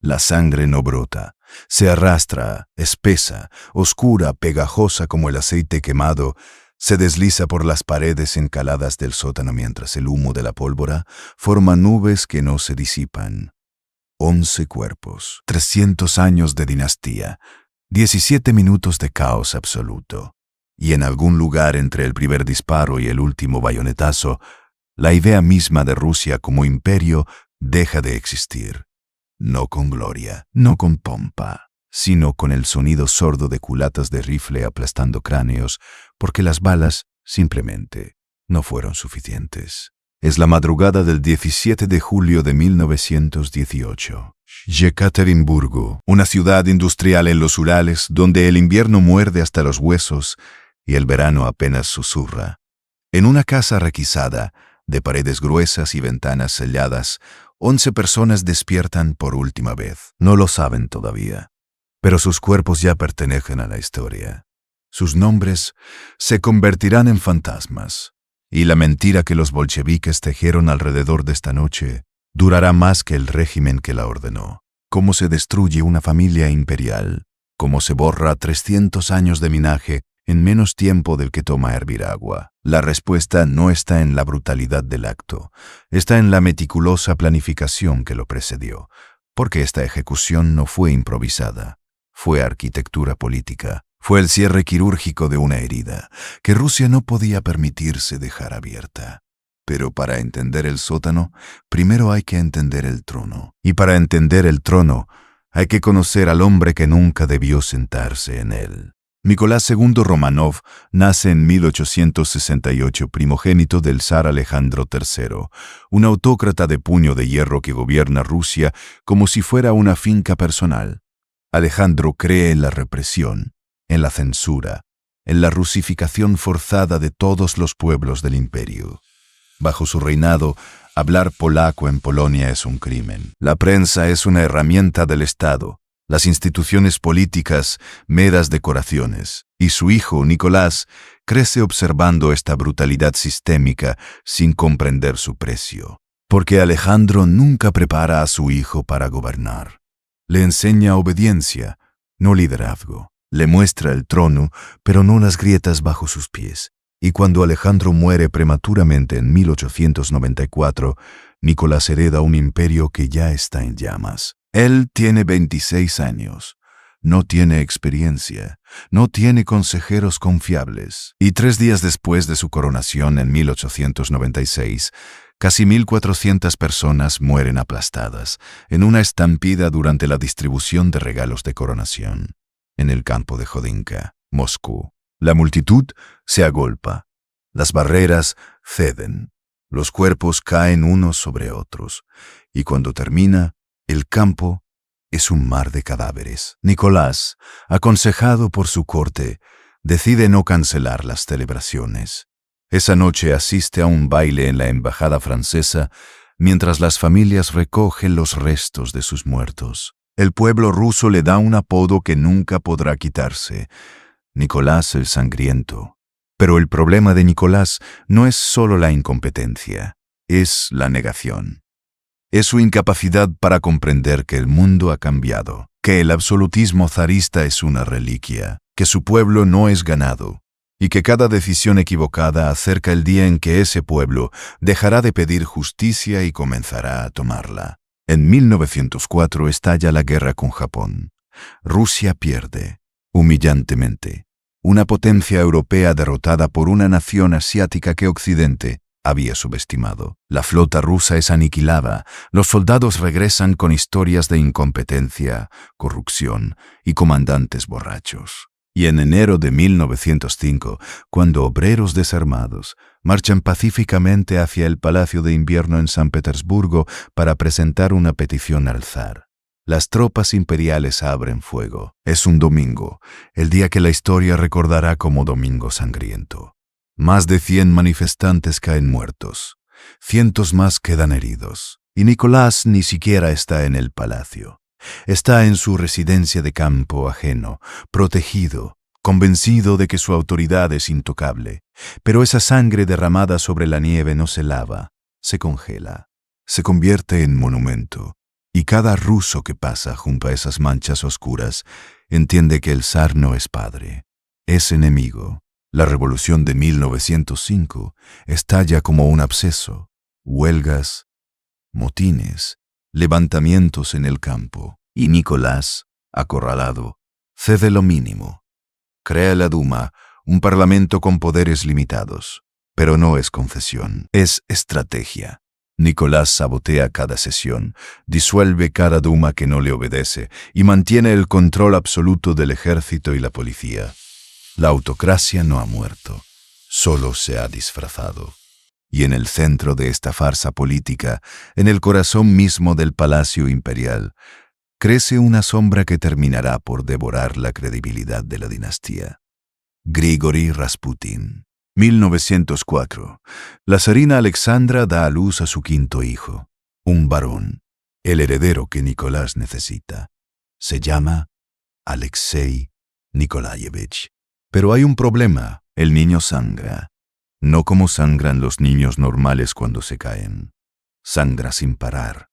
La sangre no brota, se arrastra, espesa, oscura, pegajosa como el aceite quemado, se desliza por las paredes encaladas del sótano mientras el humo de la pólvora forma nubes que no se disipan. 11 cuerpos, 300 años de dinastía, 17 minutos de caos absoluto. Y en algún lugar entre el primer disparo y el último bayonetazo, la idea misma de Rusia como imperio deja de existir. No con gloria, no con pompa, sino con el sonido sordo de culatas de rifle aplastando cráneos, porque las balas simplemente no fueron suficientes. Es la madrugada del 17 de julio de 1918. Yekaterinburgo, una ciudad industrial en los Urales donde el invierno muerde hasta los huesos y el verano apenas susurra. En una casa requisada, de paredes gruesas y ventanas selladas, 11 personas despiertan por última vez. No lo saben todavía, pero sus cuerpos ya pertenecen a la historia. Sus nombres se convertirán en fantasmas, y la mentira que los bolcheviques tejieron alrededor de esta noche durará más que el régimen que la ordenó. Cómo se destruye una familia imperial, cómo se borra 300 años de linaje en menos tiempo del que toma hervir agua. La respuesta no está en la brutalidad del acto, está en la meticulosa planificación que lo precedió, porque esta ejecución no fue improvisada, fue arquitectura política, fue el cierre quirúrgico de una herida que Rusia no podía permitirse dejar abierta. Pero para entender el sótano, primero hay que entender el trono, y para entender el trono hay que conocer al hombre que nunca debió sentarse en él. Nicolás II Romanov nace en 1868, primogénito del zar Alejandro III, un autócrata de puño de hierro que gobierna Rusia como si fuera una finca personal. Alejandro cree en la represión, en la censura, en la rusificación forzada de todos los pueblos del imperio. Bajo su reinado, hablar polaco en Polonia es un crimen. La prensa es una herramienta del Estado. Las instituciones políticas, meras decoraciones, y su hijo, Nicolás, crece observando esta brutalidad sistémica sin comprender su precio. Porque Alejandro nunca prepara a su hijo para gobernar. Le enseña obediencia, no liderazgo. Le muestra el trono, pero no las grietas bajo sus pies. Y cuando Alejandro muere prematuramente en 1894, Nicolás hereda un imperio que ya está en llamas. Él tiene 26 años, no tiene experiencia, no tiene consejeros confiables. Y 3 días después de su coronación en 1896, casi 1.400 personas mueren aplastadas en una estampida durante la distribución de regalos de coronación en el campo de Jodinka, Moscú. La multitud se agolpa, las barreras ceden, los cuerpos caen unos sobre otros, y cuando termina, el campo es un mar de cadáveres. Nicolás, aconsejado por su corte, decide no cancelar las celebraciones. Esa noche asiste a un baile en la embajada francesa mientras las familias recogen los restos de sus muertos. El pueblo ruso le da un apodo que nunca podrá quitarse: Nicolás el Sangriento. Pero el problema de Nicolás no es solo la incompetencia, es la negación. Es su incapacidad para comprender que el mundo ha cambiado, que el absolutismo zarista es una reliquia, que su pueblo no es ganado, y que cada decisión equivocada acerca el día en que ese pueblo dejará de pedir justicia y comenzará a tomarla. En 1904 estalla la guerra con Japón. Rusia pierde, humillantemente, una potencia europea derrotada por una nación asiática que Occidente había subestimado. La flota rusa es aniquilada, los soldados regresan con historias de incompetencia, corrupción y comandantes borrachos. Y en enero de 1905, cuando obreros desarmados marchan pacíficamente hacia el Palacio de Invierno en San Petersburgo para presentar una petición al zar, las tropas imperiales abren fuego. Es un domingo, el día que la historia recordará como Domingo Sangriento. Más de 100 manifestantes caen muertos, cientos más quedan heridos, y Nicolás ni siquiera está en el palacio. Está en su residencia de campo ajeno, protegido, convencido de que su autoridad es intocable. Pero esa sangre derramada sobre la nieve no se lava, se congela, se convierte en monumento. Y cada ruso que pasa junto a esas manchas oscuras entiende que el zar no es padre, es enemigo. La revolución de 1905 estalla como un absceso. Huelgas, motines, levantamientos en el campo. Y Nicolás, acorralado, cede lo mínimo. Crea la Duma, un parlamento con poderes limitados. Pero no es concesión, es estrategia. Nicolás sabotea cada sesión, disuelve cada Duma que no le obedece y mantiene el control absoluto del ejército y la policía. La autocracia no ha muerto, solo se ha disfrazado. Y en el centro de esta farsa política, en el corazón mismo del Palacio Imperial, crece una sombra que terminará por devorar la credibilidad de la dinastía. Grigori Rasputin. 1904. La zarina Alexandra da a luz a su quinto hijo, un varón, el heredero que Nicolás necesita. Se llama Alexei Nikolayevich. Pero hay un problema, el niño sangra. No como sangran los niños normales cuando se caen. Sangra sin parar.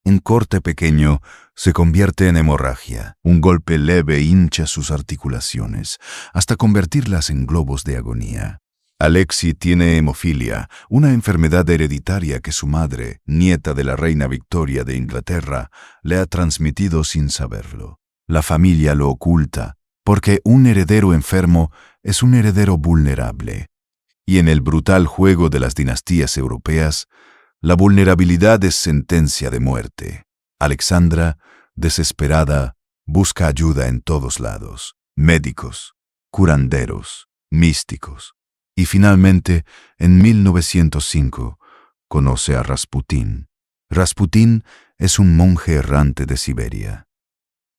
Un corte pequeño se convierte en hemorragia. Un golpe leve hincha sus articulaciones, hasta convertirlas en globos de agonía. Alexei tiene hemofilia, una enfermedad hereditaria que su madre, nieta de la reina Victoria de Inglaterra, le ha transmitido sin saberlo. La familia lo oculta, porque un heredero enfermo es un heredero vulnerable. Y en el brutal juego de las dinastías europeas, la vulnerabilidad es sentencia de muerte. Alexandra, desesperada, busca ayuda en todos lados: médicos, curanderos, místicos. Y finalmente, en 1905, conoce a Rasputín. Rasputín es un monje errante de Siberia.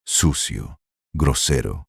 Sucio, grosero,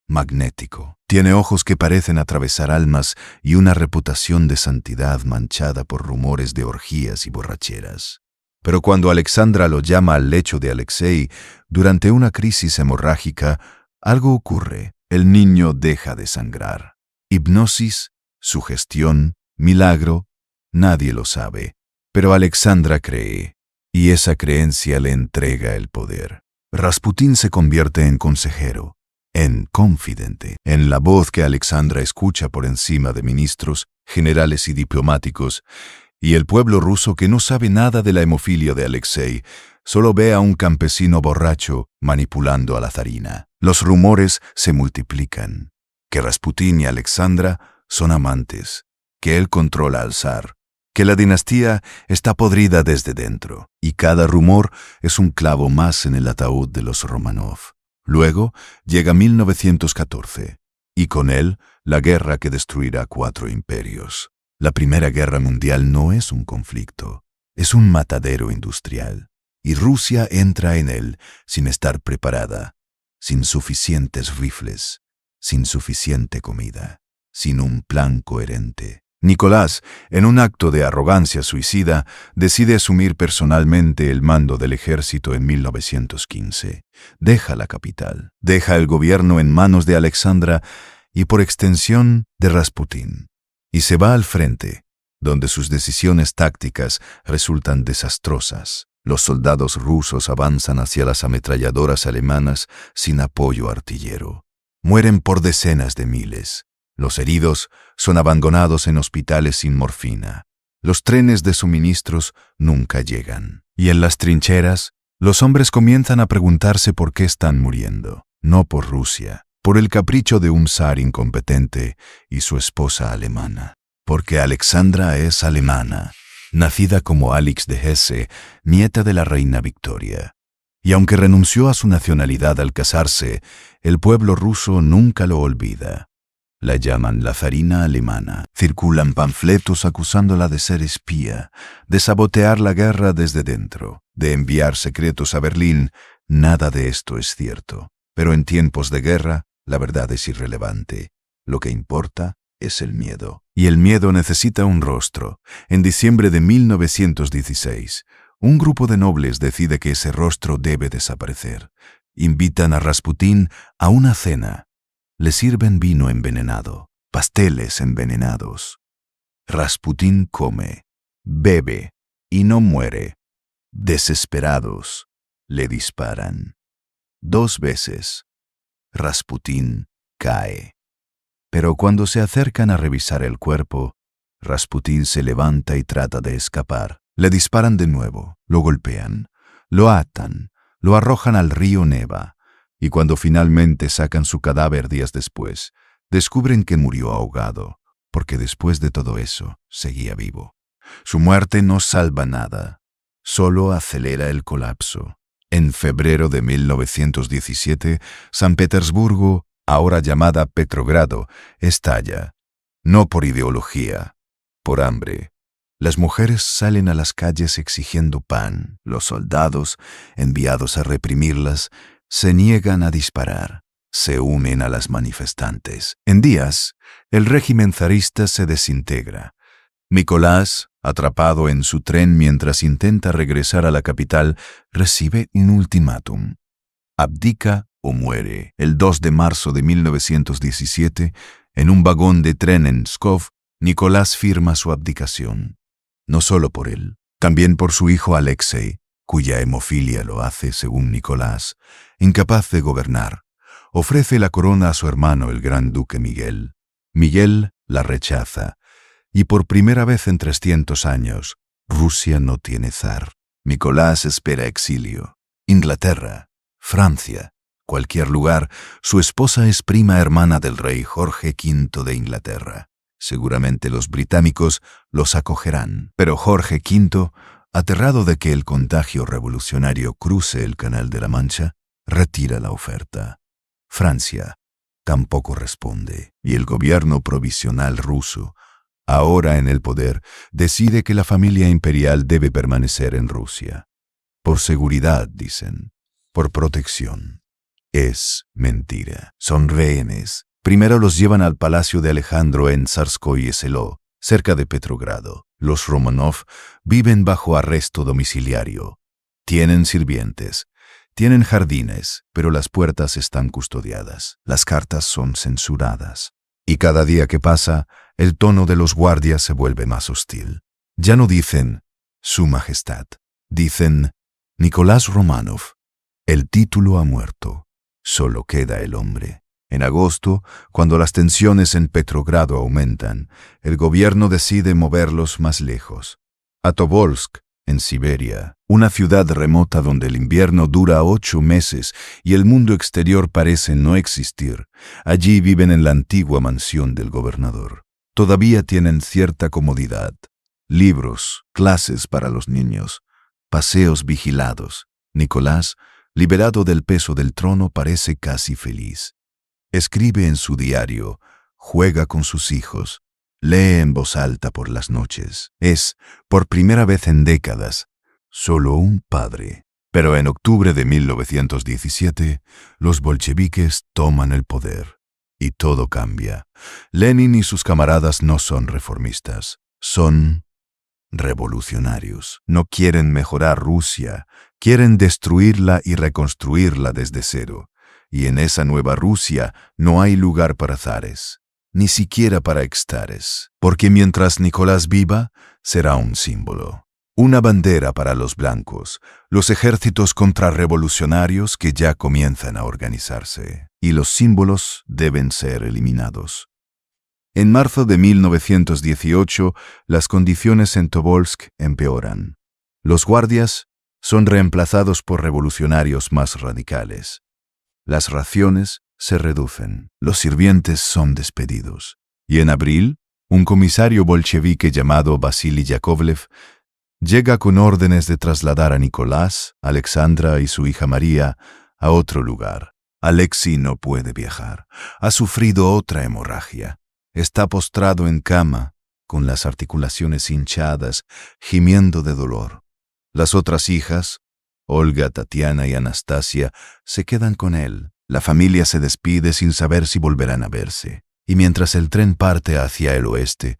magnético. Tiene ojos que parecen atravesar almas y una reputación de santidad manchada por rumores de orgías y borracheras. Pero cuando Alexandra lo llama al lecho de Alexei durante una crisis hemorrágica, algo ocurre. El niño deja de sangrar. Hipnosis, sugestión, milagro, nadie lo sabe. Pero Alexandra cree, y esa creencia le entrega el poder. Rasputín se convierte en consejero, en confidente, en la voz que Alexandra escucha por encima de ministros, generales y diplomáticos, y el pueblo ruso, que no sabe nada de la hemofilia de Alexei, solo ve a un campesino borracho manipulando a la zarina. Los rumores se multiplican, que Rasputín y Alexandra son amantes, que él controla al zar, que la dinastía está podrida desde dentro, y cada rumor es un clavo más en el ataúd de los Romanov. Luego llega 1914, y con él la guerra que destruirá 4 imperios. La Primera Guerra Mundial no es un conflicto, es un matadero industrial, y Rusia entra en él sin estar preparada, sin suficientes rifles, sin suficiente comida, sin un plan coherente. Nicolás, en un acto de arrogancia suicida, decide asumir personalmente el mando del ejército en 1915. Deja la capital, deja el gobierno en manos de Alexandra y, por extensión, de Rasputín, y se va al frente, donde sus decisiones tácticas resultan desastrosas. Los soldados rusos avanzan hacia las ametralladoras alemanas sin apoyo artillero. Mueren por decenas de miles. Los heridos son abandonados en hospitales sin morfina. Los trenes de suministros nunca llegan. Y en las trincheras, los hombres comienzan a preguntarse por qué están muriendo. No por Rusia, por el capricho de un zar incompetente y su esposa alemana. Porque Alexandra es alemana, nacida como Alix de Hesse, nieta de la reina Victoria. Y aunque renunció a su nacionalidad al casarse, el pueblo ruso nunca lo olvida. La llaman la zarina alemana. Circulan panfletos acusándola de ser espía, de sabotear la guerra desde dentro, de enviar secretos a Berlín. Nada de esto es cierto. Pero en tiempos de guerra, la verdad es irrelevante. Lo que importa es el miedo. Y el miedo necesita un rostro. En diciembre de 1916, un grupo de nobles decide que ese rostro debe desaparecer. Invitan a Rasputín a una cena. Le sirven vino envenenado, pasteles envenenados. Rasputín come, bebe y no muere. Desesperados, Le disparan. 2 veces. Rasputín cae. Pero cuando se acercan a revisar el cuerpo, Rasputín se levanta y trata de escapar. Le disparan de nuevo, lo golpean, lo atan, lo arrojan al río Neva, y cuando finalmente sacan su cadáver días después, descubren que murió ahogado, porque después de todo eso seguía vivo. Su muerte no salva nada, solo acelera el colapso. En febrero de 1917, San Petersburgo, ahora llamada Petrogrado, estalla, no por ideología, por hambre. Las mujeres salen a las calles exigiendo pan. Los soldados, enviados a reprimirlas, se niegan a disparar. Se unen a las manifestantes. En días, el régimen zarista se desintegra. Nicolás, atrapado en su tren mientras intenta regresar a la capital, recibe un ultimátum. Abdica o muere. El 2 de marzo de 1917, en un vagón de tren en Pskov, Nicolás firma su abdicación. No solo por él, también por su hijo Alexei, cuya hemofilia lo hace, según Nicolás, incapaz de gobernar. Ofrece la corona a su hermano, el gran duque Miguel. Miguel la rechaza, y por primera vez en 300 años, Rusia no tiene zar. Nicolás espera exilio. Inglaterra, Francia, cualquier lugar. Su esposa es prima hermana del rey Jorge V de Inglaterra. Seguramente los británicos los acogerán, pero Jorge V, aterrado de que el contagio revolucionario cruce el Canal de la Mancha, retira la oferta. Francia tampoco responde, y el gobierno provisional ruso, ahora en el poder, decide que la familia imperial debe permanecer en Rusia. Por seguridad, dicen, por protección. Es mentira. Son rehenes. Primero los llevan al palacio de Alejandro en Tsarskoye Selo, cerca de Petrogrado. Los Romanov viven bajo arresto domiciliario. Tienen sirvientes, tienen jardines, pero las puertas están custodiadas. Las cartas son censuradas. Y cada día que pasa, el tono de los guardias se vuelve más hostil. Ya no dicen Su Majestad, dicen Nicolás Romanov. El título ha muerto, solo queda el hombre. En agosto, cuando las tensiones en Petrogrado aumentan, el gobierno decide moverlos más lejos. A Tobolsk, en Siberia, una ciudad remota donde el invierno dura 8 meses y el mundo exterior parece no existir. Allí viven en la antigua mansión del gobernador. Todavía tienen cierta comodidad. Libros, clases para los niños, paseos vigilados. Nicolás, liberado del peso del trono, parece casi feliz. Escribe en su diario, juega con sus hijos, lee en voz alta por las noches. Es, por primera vez en décadas, solo un padre. Pero en octubre de 1917, los bolcheviques toman el poder. Y todo cambia. Lenin y sus camaradas no son reformistas, son revolucionarios. No quieren mejorar Rusia, quieren destruirla y reconstruirla desde cero. Y en esa nueva Rusia no hay lugar para zares, ni siquiera para extares, porque mientras Nicolás viva, será un símbolo, una bandera para los blancos, los ejércitos contrarrevolucionarios que ya comienzan a organizarse, y los símbolos deben ser eliminados. En marzo de 1918, las condiciones en Tobolsk empeoran. Los guardias son reemplazados por revolucionarios más radicales. Las raciones se reducen, los sirvientes son despedidos. Y en abril, un comisario bolchevique llamado Vasily Yakovlev llega con órdenes de trasladar a Nicolás, Alexandra y su hija María a otro lugar. Alexei no puede viajar. Ha sufrido otra hemorragia. Está postrado en cama, con las articulaciones hinchadas, gimiendo de dolor. Las otras hijas, Olga, Tatiana y Anastasia, se quedan con él. La familia se despide sin saber si volverán a verse. Y mientras el tren parte hacia el oeste,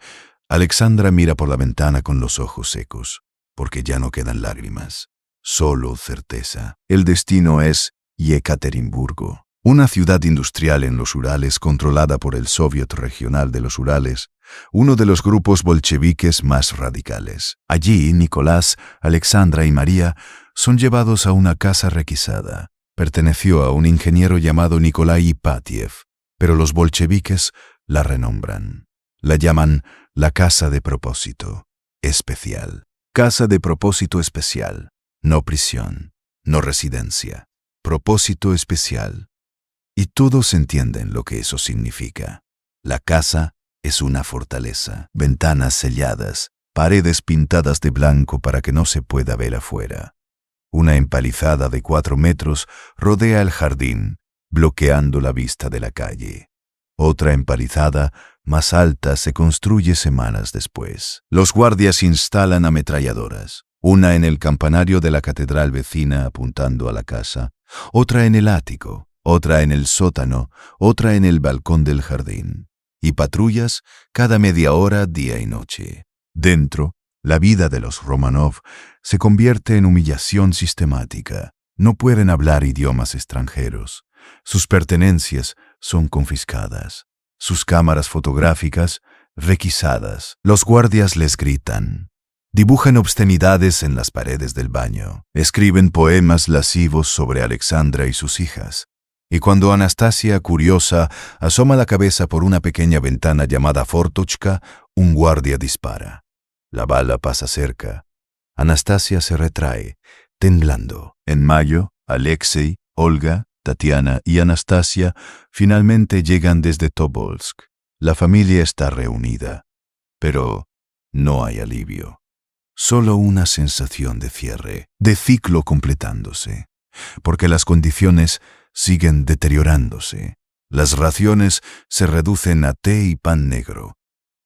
Alexandra mira por la ventana con los ojos secos, porque ya no quedan lágrimas, solo certeza. El destino es Yekaterinburgo. Una ciudad industrial en los Urales controlada por el Soviet Regional de los Urales, uno de los grupos bolcheviques más radicales. Allí, Nicolás, Alexandra y María son llevados a una casa requisada. Perteneció a un ingeniero llamado Nikolai Ipatiev, pero los bolcheviques la renombran. La llaman la Casa de Propósito Especial. Casa de Propósito Especial. No prisión, no residencia. Propósito especial. Y todos entienden lo que eso significa. La casa es una fortaleza, ventanas selladas, paredes pintadas de blanco para que no se pueda ver afuera. Una empalizada de 4 metros rodea el jardín, bloqueando la vista de la calle. Otra empalizada, más alta, se construye semanas después. Los guardias instalan ametralladoras, una en el campanario de la catedral vecina apuntando a la casa, otra en el ático, otra en el sótano, otra en el balcón del jardín. Y patrullas cada media hora, día y noche. Dentro, la vida de los Romanov se convierte en humillación sistemática. No pueden hablar idiomas extranjeros. Sus pertenencias son confiscadas. Sus cámaras fotográficas requisadas. Los guardias les gritan. Dibujan obscenidades en las paredes del baño. Escriben poemas lascivos sobre Alexandra y sus hijas. Y cuando Anastasia, curiosa, asoma la cabeza por una pequeña ventana llamada Fortochka, un guardia dispara. La bala pasa cerca. Anastasia se retrae, temblando. En mayo, Alexei, Olga, Tatiana y Anastasia finalmente llegan desde Tobolsk. La familia está reunida, pero no hay alivio. Solo una sensación de cierre, de ciclo completándose, porque las condiciones siguen deteriorándose. Las raciones se reducen a té y pan negro.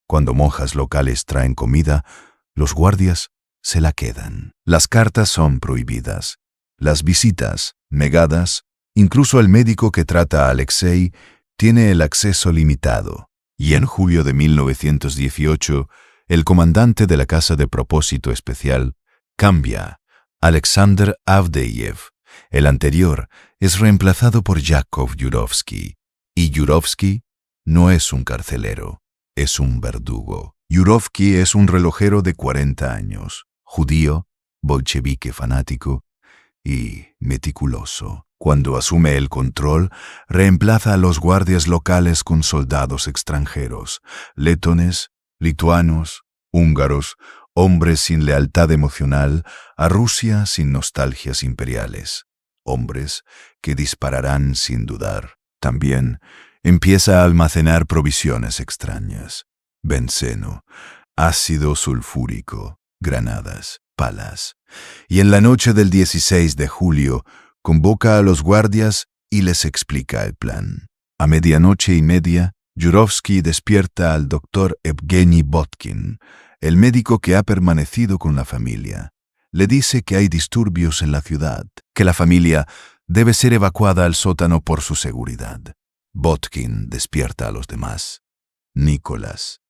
Cuando monjas locales traen comida, los guardias se la quedan. Las cartas son prohibidas. Las visitas, negadas. Incluso el médico que trata a Alexei tiene el acceso limitado. Y en julio de 1918, el comandante de la Casa de Propósito Especial cambia. Alexander Avdeyev, el anterior, es reemplazado por Yakov Yurovsky. Y Yurovsky no es un carcelero, es un verdugo. Yurovsky es un relojero de 40 años, judío, bolchevique fanático y meticuloso. Cuando asume el control, reemplaza a los guardias locales con soldados extranjeros, letones, lituanos, húngaros, hombres sin lealtad emocional, a Rusia sin nostalgias imperiales, hombres que dispararán sin dudar. También empieza a almacenar provisiones extrañas, benceno, ácido sulfúrico, granadas, palas. Y en la noche del 16 de julio, convoca a los guardias y les explica el plan. A 00:30, Yurovsky despierta al doctor Evgeny Botkin, el médico que ha permanecido con la familia. Le dice que hay disturbios en la ciudad, que la familia debe ser evacuada al sótano por su seguridad. Botkin despierta a los demás. Nicolás,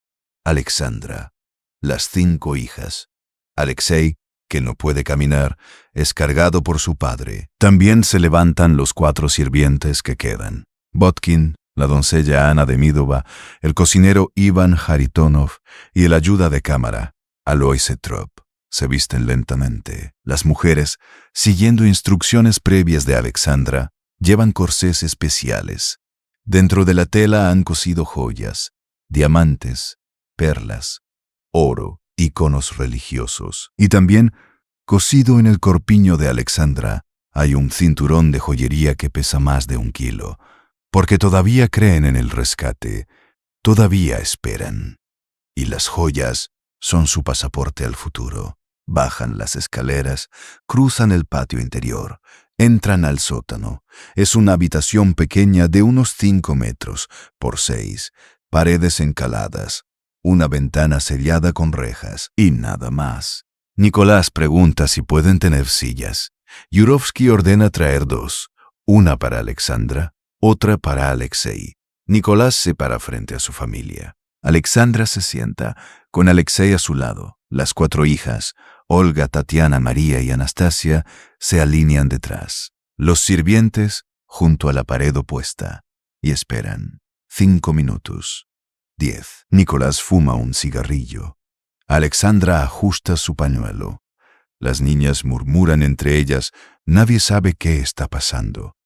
Alexandra, las 5 hijas. Alexei, que no puede caminar, es cargado por su padre. También se levantan los 4 sirvientes que quedan. Botkin, la doncella Ana Demidova, el cocinero Ivan Haritonov y el ayuda de cámara, Aloy Setrop, se visten lentamente. Las mujeres, siguiendo instrucciones previas de Alexandra, llevan corsés especiales. Dentro de la tela han cosido joyas, diamantes, perlas, oro, iconos religiosos. Y también, cosido en el corpiño de Alexandra, hay un cinturón de joyería que pesa más de 1 kilo. Porque todavía creen en el rescate, todavía esperan. Y las joyas son su pasaporte al futuro. Bajan las escaleras, cruzan el patio interior, entran al sótano. Es una habitación pequeña de unos 5 metros por 6, paredes encaladas, una ventana sellada con rejas y nada más. Nicolás pregunta si pueden tener sillas. Yurovsky ordena traer 2, una para Alexandra, otra para Alexei. Nicolás se para frente a su familia. Alexandra se sienta, con Alexei a su lado. Las 4 hijas, Olga, Tatiana, María y Anastasia, se alinean detrás. Los sirvientes junto a la pared opuesta, y esperan. 5 minutos. 10. Nicolás fuma un cigarrillo. Alexandra ajusta su pañuelo. Las niñas murmuran entre ellas, nadie sabe qué está pasando,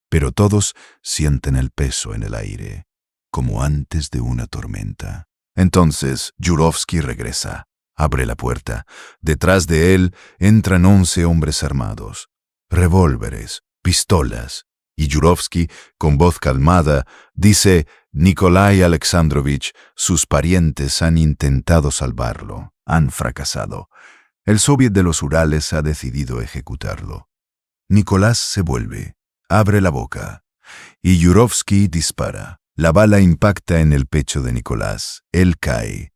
pero todos sienten el peso en el aire, como antes de una tormenta. Entonces Yurovsky regresa, abre la puerta. Detrás de él entran 11 hombres armados, revólveres, pistolas, y Yurovsky, con voz calmada, dice: Nikolai Alexandrovich, sus parientes han intentado salvarlo, han fracasado. El Soviet de los Urales ha decidido ejecutarlo. Nicolás se vuelve, abre la boca, y Yurovsky dispara. La bala impacta en el pecho de Nicolás, él cae.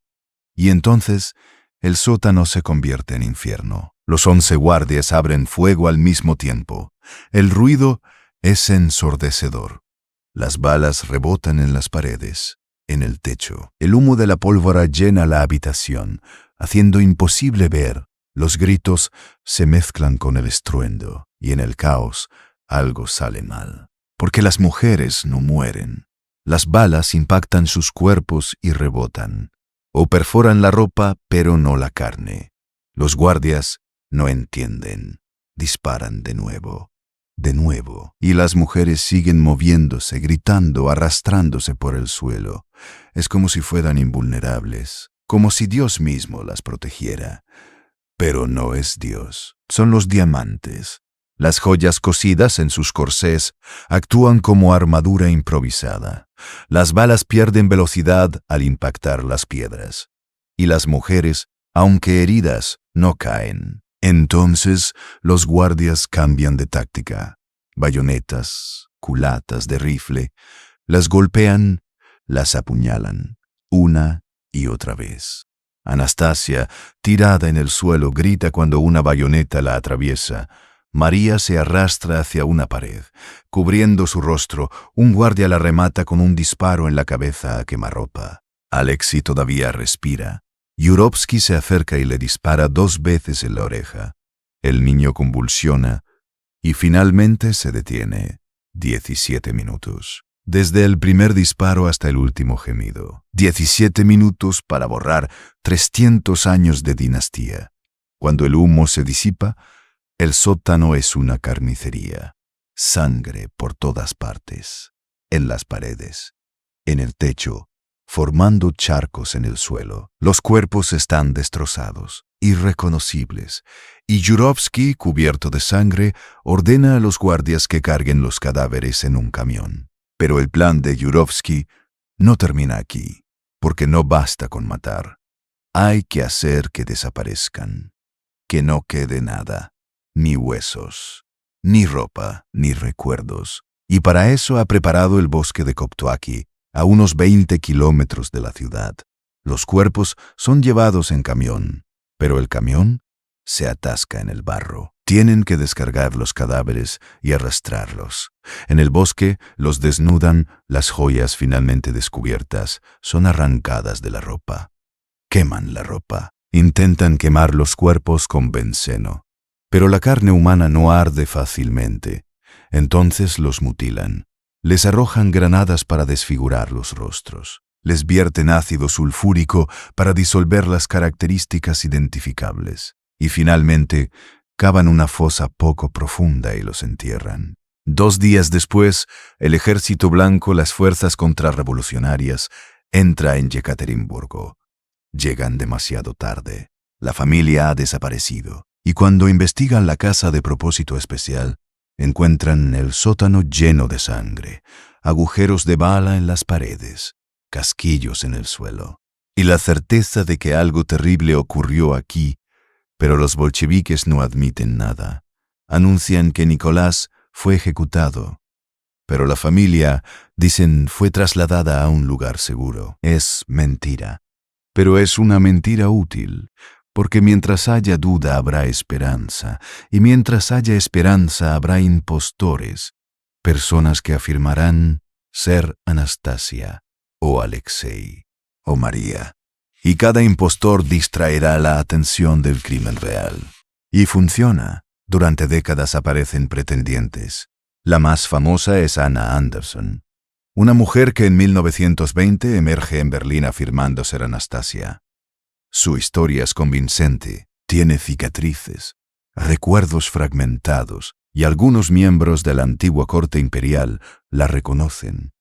Y entonces el sótano se convierte en infierno. Los 11 guardias abren fuego al mismo tiempo. El ruido es ensordecedor. Las balas rebotan en las paredes, en el techo. El humo de la pólvora llena la habitación, haciendo imposible ver. Los gritos se mezclan con el estruendo, y en el caos algo sale mal. Porque las mujeres no mueren. Las balas impactan sus cuerpos y rebotan, o perforan la ropa pero no la carne. Los guardias no entienden, disparan de nuevo, y las mujeres siguen moviéndose, gritando, arrastrándose por el suelo. Es como si fueran invulnerables, como si Dios mismo las protegiera. Pero no es Dios, son los diamantes. Las joyas cosidas en sus corsés actúan como armadura improvisada. Las balas pierden velocidad al impactar las piedras. Y las mujeres, aunque heridas, no caen. Entonces los guardias cambian de táctica. Bayonetas, culatas de rifle, las golpean, las apuñalan, una y otra vez. Anastasia, tirada en el suelo, grita cuando una bayoneta la atraviesa. María se arrastra hacia una pared. Cubriendo su rostro, un guardia la remata con un disparo en la cabeza a quemarropa. Alexei todavía respira. Yurovsky se acerca y le dispara 2 veces en la oreja. El niño convulsiona y finalmente se detiene. 17 minutos. Desde el primer disparo hasta el último gemido. 17 minutos para borrar 300 años de dinastía. Cuando el humo se disipa, el sótano es una carnicería. Sangre por todas partes. En las paredes, en el techo, formando charcos en el suelo. Los cuerpos están destrozados, irreconocibles, y Yurovsky, cubierto de sangre, ordena a los guardias que carguen los cadáveres en un camión. Pero el plan de Yurovsky no termina aquí, porque no basta con matar. Hay que hacer que desaparezcan, que no quede nada, ni huesos, ni ropa, ni recuerdos. Y para eso ha preparado el bosque de Koptuaki, a unos 20 kilómetros de la ciudad. Los cuerpos son llevados en camión, pero el camión se atasca en el barro. Tienen que descargar los cadáveres y arrastrarlos. En el bosque los desnudan, las joyas finalmente descubiertas son arrancadas de la ropa. Queman la ropa. Intentan quemar los cuerpos con benceno. Pero la carne humana no arde fácilmente. Entonces los mutilan. Les arrojan granadas para desfigurar los rostros. Les vierten ácido sulfúrico para disolver las características identificables. Y finalmente, cavan una fosa poco profunda y los entierran. 2 días después, el ejército blanco, las fuerzas contrarrevolucionarias, entra en Yekaterinburgo. Llegan demasiado tarde. La familia ha desaparecido. Y cuando investigan la casa de propósito especial, encuentran el sótano lleno de sangre, agujeros de bala en las paredes, casquillos en el suelo, y la certeza de que algo terrible ocurrió aquí. Pero los bolcheviques no admiten nada. Anuncian que Nicolás fue ejecutado. Pero la familia, dicen, fue trasladada a un lugar seguro. Es mentira. Pero es una mentira útil, porque mientras haya duda habrá esperanza, y mientras haya esperanza habrá impostores, personas que afirmarán ser Anastasia, o Alexei, o María. Y cada impostor distraerá la atención del crimen real. Y funciona. Durante décadas aparecen pretendientes. La más famosa es Anna Anderson, una mujer que en 1920 emerge en Berlín afirmando ser Anastasia. Su historia es convincente, tiene cicatrices, recuerdos fragmentados, y algunos miembros de la antigua corte imperial la reconocen,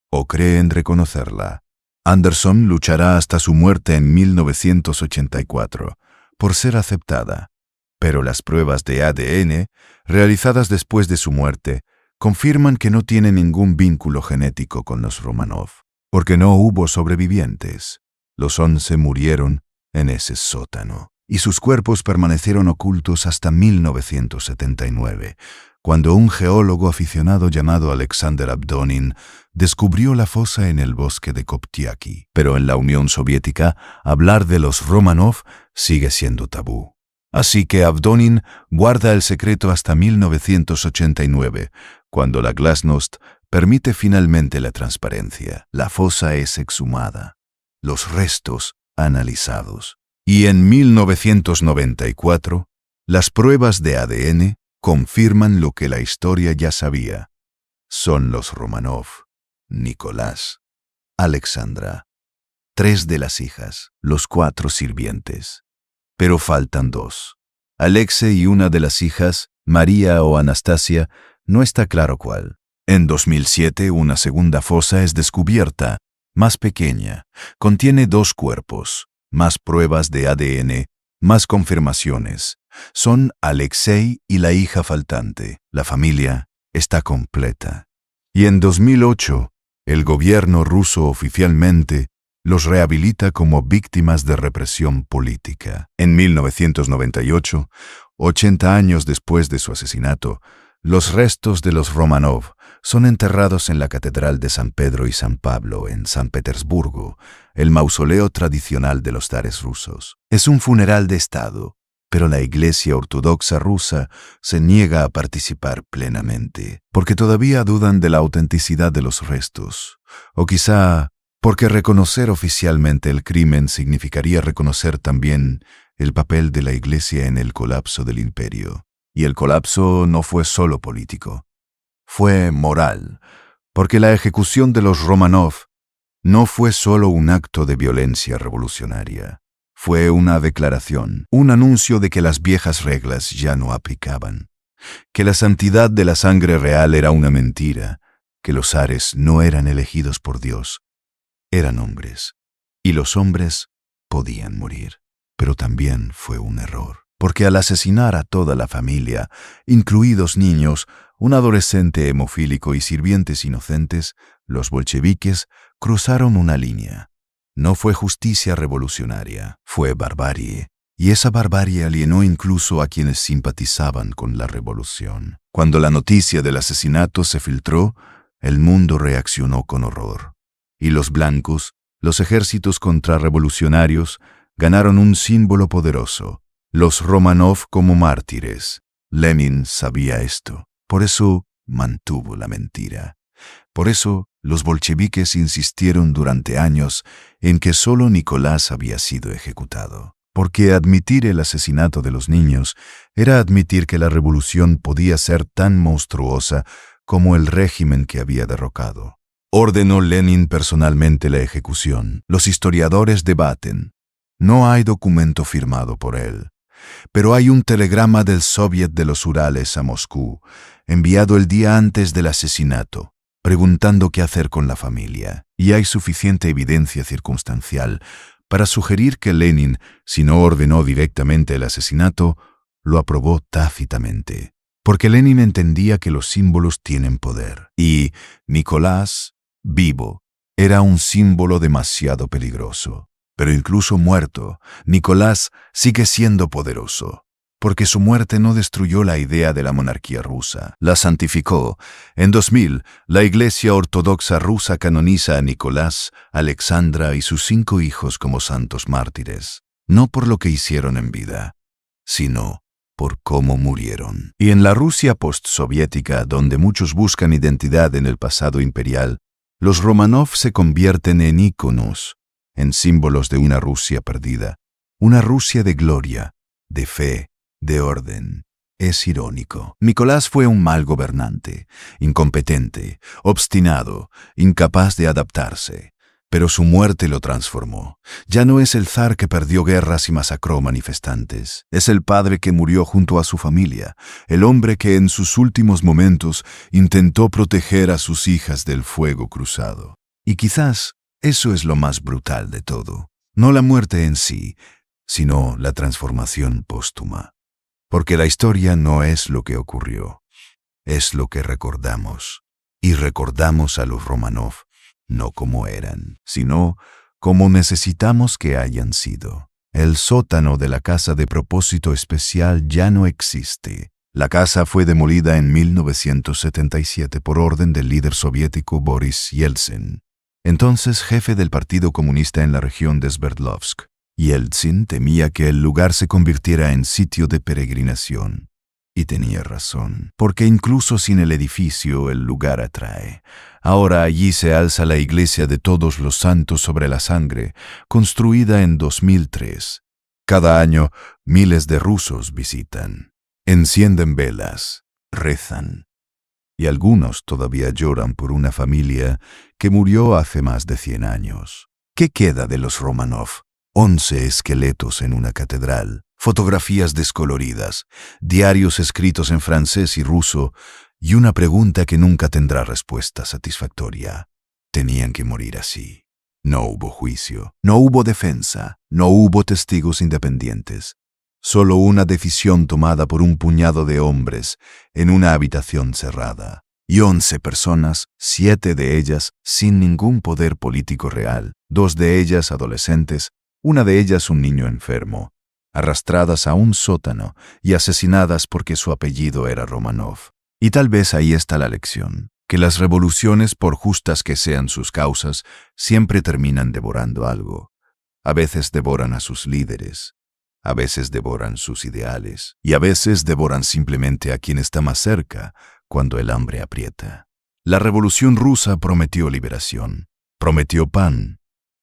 o creen reconocerla. Anderson luchará hasta su muerte en 1984 por ser aceptada, pero las pruebas de ADN, realizadas después de su muerte, confirman que no tiene ningún vínculo genético con los Romanov, porque no hubo sobrevivientes. Los 11 murieron en ese sótano, y sus cuerpos permanecieron ocultos hasta 1979, cuando un geólogo aficionado llamado Alexander Avdonin descubrió la fosa en el bosque de Koptiaki. Pero en la Unión Soviética, hablar de los Romanov sigue siendo tabú. Así que Avdonin guarda el secreto hasta 1989, cuando la Glasnost permite finalmente la transparencia. La fosa es exhumada, los restos analizados. Y en 1994, las pruebas de ADN confirman lo que la historia ya sabía. Son los Romanov, Nicolás, Alexandra, 3 de las hijas, los 4 sirvientes. Pero faltan 2. Alexei y una de las hijas, María o Anastasia, no está claro cuál. En 2007, una segunda fosa es descubierta, más pequeña, contiene 2 cuerpos, más pruebas de ADN, más confirmaciones. Son Alexei y la hija faltante. La familia está completa. Y en 2008, el gobierno ruso oficialmente los rehabilita como víctimas de represión política. En 1998, 80 años después de su asesinato, los restos de los Romanov son enterrados en la Catedral de San Pedro y San Pablo en San Petersburgo, el mausoleo tradicional de los zares rusos. Es un funeral de Estado, pero la Iglesia Ortodoxa rusa se niega a participar plenamente, porque todavía dudan de la autenticidad de los restos, o quizá porque reconocer oficialmente el crimen significaría reconocer también el papel de la Iglesia en el colapso del imperio. Y el colapso no fue solo político, fue moral, porque la ejecución de los Romanov no fue solo un acto de violencia revolucionaria, fue una declaración, un anuncio de que las viejas reglas ya no aplicaban, que la santidad de la sangre real era una mentira, que los zares no eran elegidos por Dios, eran hombres, y los hombres podían morir. Pero también fue un error, porque al asesinar a toda la familia, incluidos niños, un adolescente hemofílico y sirvientes inocentes, los bolcheviques cruzaron una línea. No fue justicia revolucionaria, fue barbarie, y esa barbarie alienó incluso a quienes simpatizaban con la revolución. Cuando la noticia del asesinato se filtró, el mundo reaccionó con horror. Y los blancos, los ejércitos contrarrevolucionarios, ganaron un símbolo poderoso, los Romanov como mártires. Lenin sabía esto, por eso mantuvo la mentira. Por eso los bolcheviques insistieron durante años en que solo Nicolás había sido ejecutado, porque admitir el asesinato de los niños era admitir que la revolución podía ser tan monstruosa como el régimen que había derrocado. Ordenó Lenin personalmente la ejecución. Los historiadores debaten. No hay documento firmado por él, pero hay un telegrama del Soviet de los Urales a Moscú, enviado el día antes del asesinato, preguntando qué hacer con la familia. Y hay suficiente evidencia circunstancial para sugerir que Lenin, si no ordenó directamente el asesinato, lo aprobó tácitamente, porque Lenin entendía que los símbolos tienen poder. Y Nicolás, vivo, era un símbolo demasiado peligroso. Pero incluso muerto, Nicolás sigue siendo poderoso, porque su muerte no destruyó la idea de la monarquía rusa, la santificó. En 2000, la Iglesia Ortodoxa rusa canoniza a Nicolás, Alexandra y sus 5 hijos como santos mártires, no por lo que hicieron en vida, sino por cómo murieron. Y en la Rusia postsoviética, donde muchos buscan identidad en el pasado imperial, los Romanov se convierten en íconos, en símbolos de una Rusia perdida, una Rusia de gloria, de fe, de orden. Es irónico. Nicolás fue un mal gobernante, incompetente, obstinado, incapaz de adaptarse. Pero su muerte lo transformó. Ya no es el zar que perdió guerras y masacró manifestantes. Es el padre que murió junto a su familia, el hombre que en sus últimos momentos intentó proteger a sus hijas del fuego cruzado. Y quizás eso es lo más brutal de todo. No la muerte en sí, sino la transformación póstuma. Porque la historia no es lo que ocurrió, es lo que recordamos. Y recordamos a los Románov no como eran, sino como necesitamos que hayan sido. El sótano de la casa de propósito especial ya no existe. La casa fue demolida en 1977 por orden del líder soviético Boris Yeltsin, entonces jefe del Partido Comunista en la región de Sverdlovsk. Yeltsin temía que el lugar se convirtiera en sitio de peregrinación. Y tenía razón, porque incluso sin el edificio el lugar atrae. Ahora allí se alza la iglesia de Todos los Santos sobre la Sangre, construida en 2003. Cada año miles de rusos visitan, encienden velas, rezan. Y algunos todavía lloran por una familia que murió hace más de 100 años. ¿Qué queda de los Románov? 11 esqueletos en una catedral, fotografías descoloridas, diarios escritos en francés y ruso, y una pregunta que nunca tendrá respuesta satisfactoria. Tenían que morir así. No hubo juicio, no hubo defensa, no hubo testigos independientes. Solo una decisión tomada por un puñado de hombres en una habitación cerrada. Y 11 personas, 7 de ellas sin ningún poder político real, 2 de ellas adolescentes, una de ellas un niño enfermo, arrastradas a un sótano y asesinadas porque su apellido era Románov. Y tal vez ahí está la lección, que las revoluciones, por justas que sean sus causas, siempre terminan devorando algo. A veces devoran a sus líderes, a veces devoran sus ideales, y a veces devoran simplemente a quien está más cerca cuando el hambre aprieta. La Revolución Rusa prometió liberación, prometió pan,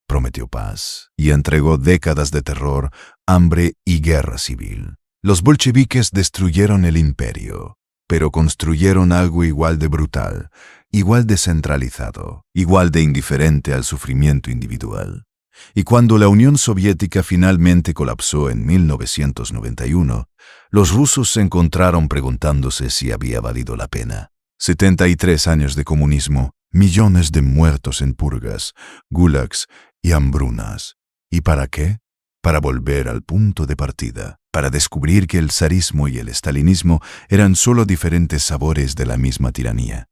prometió paz y entregó décadas de terror, hambre y guerra civil. Los bolcheviques destruyeron el imperio, pero construyeron algo igual de brutal, igual de centralizado, igual de indiferente al sufrimiento individual. Y cuando la Unión Soviética finalmente colapsó en 1991, los rusos se encontraron preguntándose si había valido la pena. 73 años de comunismo, millones de muertos en purgas, gulags y hambrunas. ¿Y para qué? Para volver al punto de partida, para descubrir que el zarismo y el estalinismo eran solo diferentes sabores de la misma tiranía.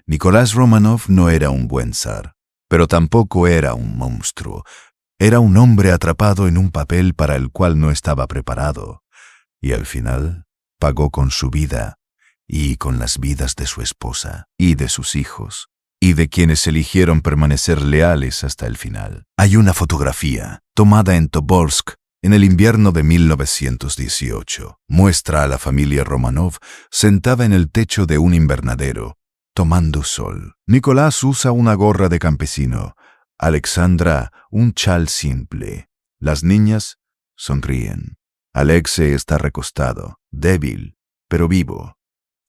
Nicolás Románov no era un buen zar, pero tampoco era un monstruo. Era un hombre atrapado en un papel para el cual no estaba preparado. Y al final pagó con su vida y con las vidas de su esposa y de sus hijos, y de quienes eligieron permanecer leales hasta el final. Hay una fotografía, tomada en Tobolsk, en el invierno de 1918. Muestra a la familia Románov sentada en el techo de un invernadero, tomando sol. Nicolás usa una gorra de campesino, Alexandra un chal simple. Las niñas sonríen. Alexei está recostado, débil, pero vivo.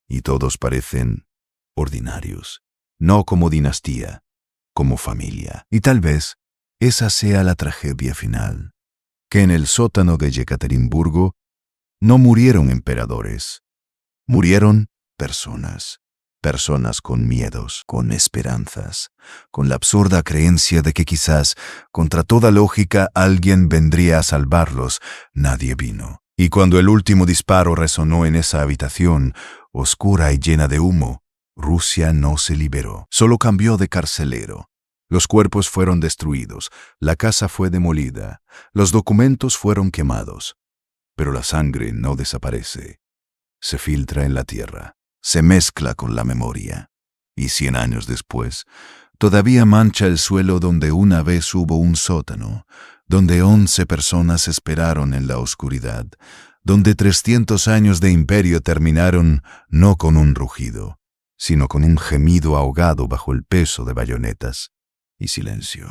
Y todos parecen ordinarios. No como dinastía, como familia. Y tal vez esa sea la tragedia final, que en el sótano de Yekaterinburgo no murieron emperadores, murieron personas. Personas con miedos, con esperanzas, con la absurda creencia de que quizás, contra toda lógica, alguien vendría a salvarlos. Nadie vino. Y cuando el último disparo resonó en esa habitación, oscura y llena de humo, Rusia no se liberó, solo cambió de carcelero. Los cuerpos fueron destruidos, la casa fue demolida, los documentos fueron quemados. Pero la sangre no desaparece, se filtra en la tierra. Se mezcla con la memoria, y 100 años después, todavía mancha el suelo donde una vez hubo un sótano, donde 11 personas esperaron en la oscuridad, donde 300 años de imperio terminaron no con un rugido, sino con un gemido ahogado bajo el peso de bayonetas y silencio.